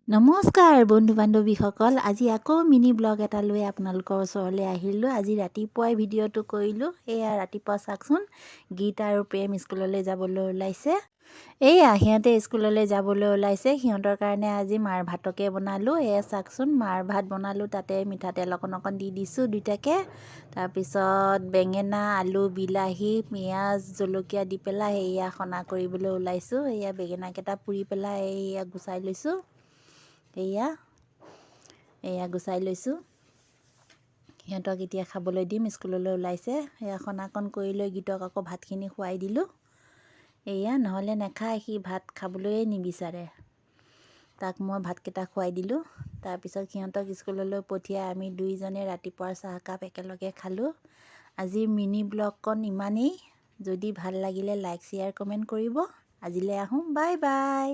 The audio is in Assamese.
নমস্কাৰ বন্ধু বান্ধৱীসকল, আজি আকৌ মিনি ব্লগ এটা লৈ আপোনালোকৰ ওচৰলৈ আহিলোঁ। আজি ৰাতিপুৱাই ভিডিঅ'টো কৰিলোঁ। এয়া ৰাতিপুৱা চাওকচোন, গীত আৰু প্ৰেম স্কুললৈ যাবলৈ ওলাইছে। এয়া সিহঁতে স্কুললৈ যাবলৈ ওলাইছে। সিহঁতৰ কাৰণে আজি মাৰ ভাতকে বনালোঁ। এয়া চাওকচোন, মাৰ ভাত বনালোঁ, তাতে মিঠাতেল অকণ অকণ দি দিছোঁ দুইটাকে। তাৰপিছত বেঙেনা, আলু, বিলাহী, পিঁয়াজ, জলকীয়া দি পেলাই এয়া সনা কৰিবলৈ ওলাইছোঁ। এয়া বেঙেনাকেইটা পুৰি পেলাই এয়া গুচাই লৈছোঁ। এয়া গুচাই লৈছোঁ। সিহঁতক এতিয়া খাবলৈ দিম, স্কুললৈ ওলাইছে। এয়া সনাকণ কৰি লৈ গীতক আকৌ ভাতখিনি খুৱাই দিলোঁ। এয়া নহ'লে নাখায়, সি ভাত খাবলৈয়ে নিবিচাৰে। তাক মই ভাতকেইটা খুৱাই দিলোঁ। তাৰপিছত সিহঁতক স্কুললৈ পঠিয়াই আমি দুইজনে ৰাতিপুৱাৰ চাহকাপ একেলগে খালোঁ। আজিৰ মিনি ব্লগকণ ইমানেই। যদি ভাল লাগিলে লাইক, শ্বেয়াৰ, কমেণ্ট কৰিব। আজিলৈ আহোঁ, বাই বাই।